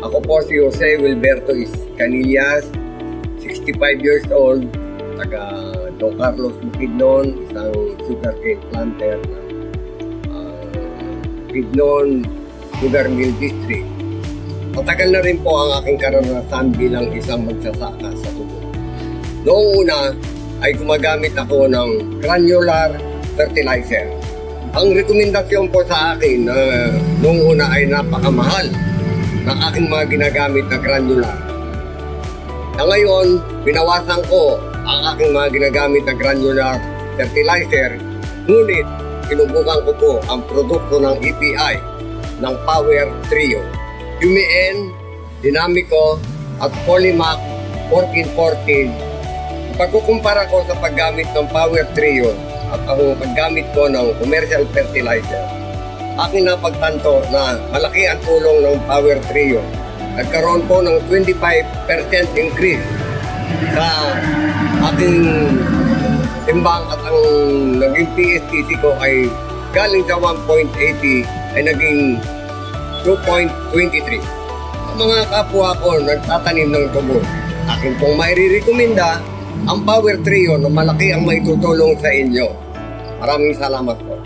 Ako po si Jose Wilberto Canillas, 65 years old, taga Don Carlos Bukidnon, isang sugarcane planter ng Bukidnon Sugar Mill District. Matagal na rin po ang aking karanasan bilang isang magsasaka sa tubo. Noong una ay gumagamit ako ng granular fertilizer. Ang rekomendasyon po sa akin noong una ay napakamahal ng aking mga ginagamit na granular. Na ngayon, binawasan ko ang aking mga ginagamit na granular fertilizer, ngunit sinubukan ko po ang produkto ng EPI ng Power Trio. UMN, Dynamico at Polymac 1414. Pagkukumpara ko sa paggamit ng Power Trio at ang paggamit ko ng commercial fertilizer, aking napagtanto na malaki ang tulong ng Power Trio. Nagkaroon po ng 25% increase sa aking timbang at ang naging PSTC ko ay galing sa 1.80 ay naging 2.23. Ang mga kapwa ko nagtatanim ng tubo, akin pong mairirekomenda ang Power Trio na malaki ang maitutulong sa inyo. Maraming salamat po.